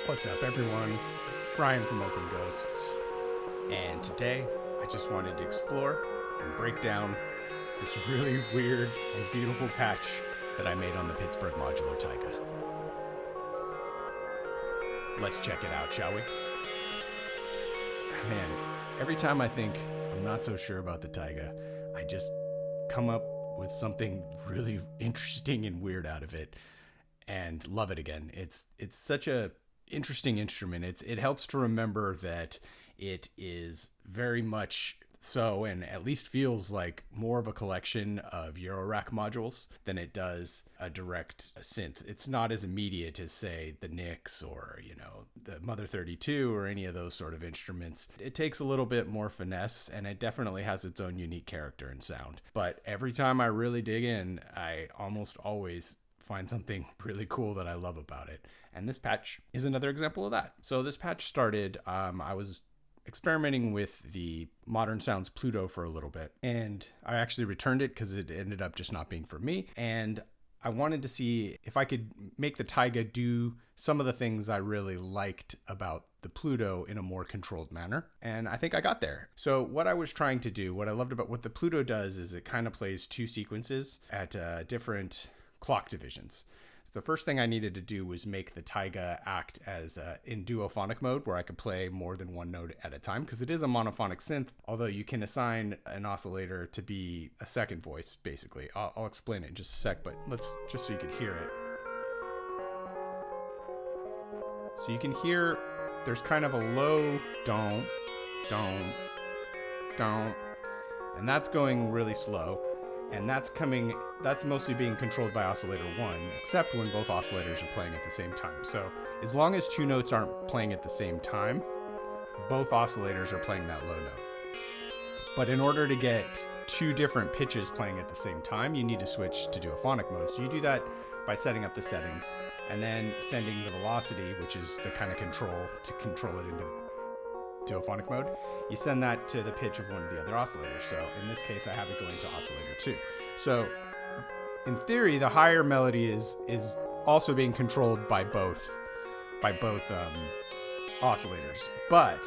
What's up, everyone? Ryan from Open Ghosts, and today I just wanted to explore and break down this really weird and beautiful patch that I made on the Pittsburgh Modular Taiga. Let's check it out, shall we? Man, every time I think I'm not so sure about the Taiga, I just come up with something really interesting and weird out of it and love it again. It's such a interesting instrument. It helps to remember that it is very much so, and at least feels like more of a collection of Eurorack modules than it does a direct synth. It's not as immediate as, say, the Nix or, the Mother 32 or any of those sort of instruments. It takes a little bit more finesse, and it definitely has its own unique character and sound. But every time I really dig in, I almost always find something really cool that I love about it. And this patch is another example of that. So this patch started, I was experimenting with the Modern Sounds Pluto for a little bit, and I actually returned it because it ended up just not being for me. And I wanted to see if I could make the Taiga do some of the things I really liked about the Pluto in a more controlled manner. And I think I got there. So what I was trying to do, what I loved about what the Pluto does is it kind of plays two sequences at different clock divisions. So the first thing I needed to do was make the Taiga act as in duophonic mode, where I could play more than one note at a time, because it is a monophonic synth, although you can assign an oscillator to be a second voice, basically. I'll explain it in just a sec, but let's just so you can hear it. So you can hear there's kind of a low don't, and that's going really slow. And that's mostly being controlled by oscillator 1, except when both oscillators are playing at the same time. So as long as two notes aren't playing at the same time, both oscillators are playing that low note. But in order to get two different pitches playing at the same time, you need to switch to duophonic mode. So you do that by setting up the settings and then sending the velocity, which is the kind of control to control it into duophonic mode. You send that to the pitch of one of the other oscillators. So in this case, I have it going to oscillator 2. So in theory, the higher melody is also being controlled by both oscillators. But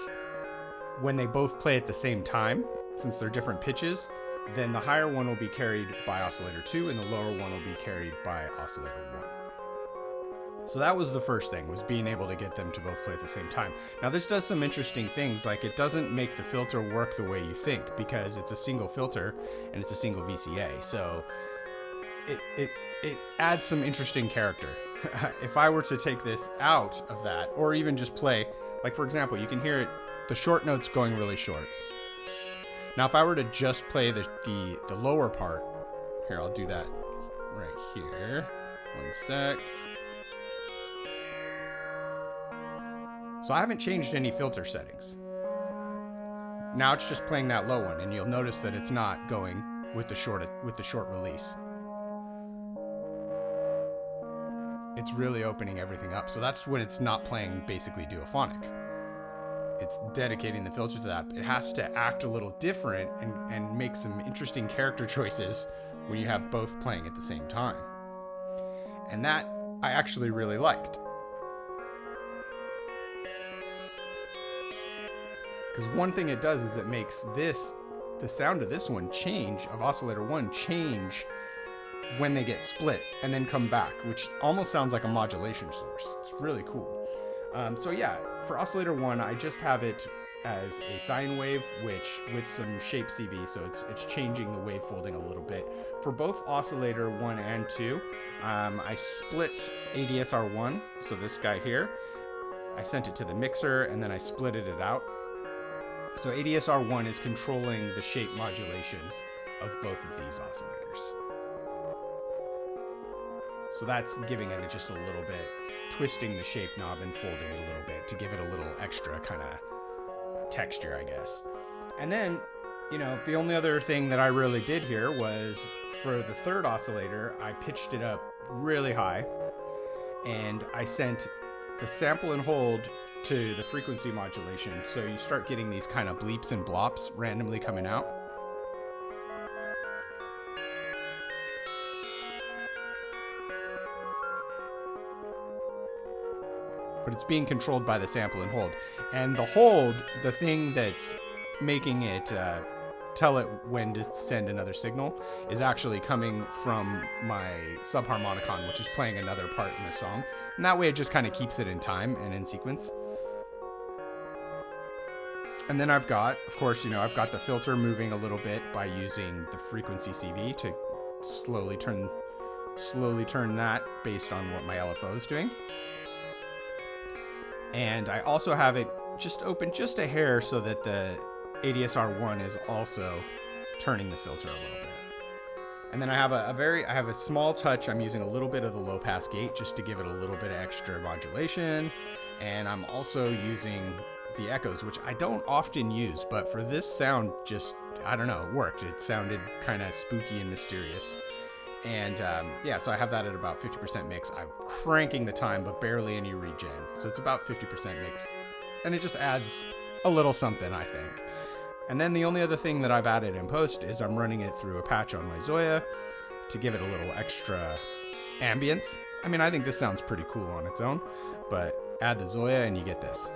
when they both play at the same time, since they're different pitches, then the higher one will be carried by oscillator 2 and the lower one will be carried by oscillator 1. So that was the first thing, was being able to get them to both play at the same time. Now this does some interesting things, like it doesn't make the filter work the way you think, because it's a single filter and it's a single VCA. So it adds some interesting character. If I were to take this out of that, or even just play, like for example, you can hear it, the short notes going really short. Now if I were to just play the lower part, here, I'll do that right here. One sec. So I haven't changed any filter settings. Now it's just playing that low one, and you'll notice that it's not going with the short release. It's really opening everything up. So that's when it's not playing basically duophonic. It's dedicating the filter to that. It has to act a little different and make some interesting character choices when you have both playing at the same time. And that I actually really liked. Because one thing it does is it makes the sound of this one change, of oscillator 1 change when they get split and then come back, which almost sounds like a modulation source. It's really cool. So yeah, for oscillator 1, I just have it as a sine wave, which with some shape CV, so it's changing the wave folding a little bit. For both oscillator 1 and 2, I split ADSR1, so this guy here. I sent it to the mixer and then I splitted it out. So ADSR1 is controlling the shape modulation of both of these oscillators. So that's giving it just a little bit, twisting the shape knob and folding it a little bit to give it a little extra kind of texture, I guess. And then, the only other thing that I really did here was for the third oscillator, I pitched it up really high and I sent the sample and hold to the frequency modulation, so you start getting these kind of bleeps and blops randomly coming out. but it's being controlled by the sample and hold. And the hold, the thing that's making it tell it when to send another signal, is actually coming from my subharmonicon, which is playing another part in the song. And that way it just kind of keeps it in time and in sequence. And then I've got, of course, I've got the filter moving a little bit by using the frequency CV to slowly turn that based on what my LFO is doing. And I also have it just open just a hair so that the ADSR1 is also turning the filter a little bit. And then I have a small touch. I'm using a little bit of the low pass gate just to give it a little bit of extra modulation. And I'm also using the echoes, which I don't often use, but for this sound, just, I don't know, it worked. It sounded kind of spooky and mysterious. And so I have that at about 50% mix. I'm cranking the time, but barely any regen. So it's about 50% mix. And it just adds a little something, I think. And then the only other thing that I've added in post is I'm running it through a patch on my Zoya to give it a little extra ambience. I mean, I think this sounds pretty cool on its own, but add the Zoya and you get this.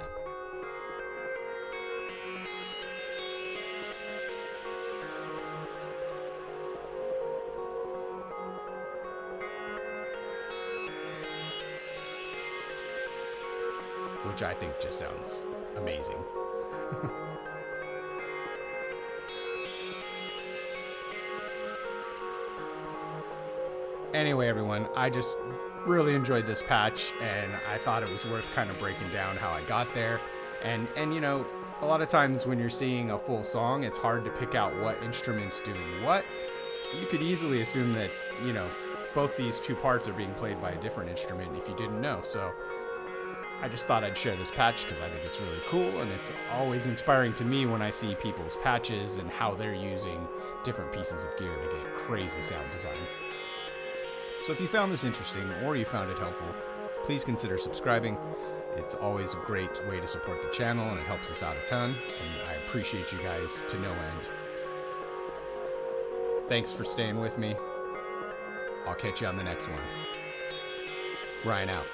Which I think just sounds amazing. Anyway, everyone, I just really enjoyed this patch, and I thought it was worth kind of breaking down how I got there. And a lot of times when you're seeing a full song, it's hard to pick out what instrument's doing what. You could easily assume that, both these two parts are being played by a different instrument if you didn't know. So I just thought I'd share this patch because I think it's really cool, and it's always inspiring to me when I see people's patches and how they're using different pieces of gear to get crazy sound design. So if you found this interesting or you found it helpful, please consider subscribing. It's always a great way to support the channel, and it helps us out a ton, and I appreciate you guys to no end. Thanks for staying with me. I'll catch you on the next one. Ryan out.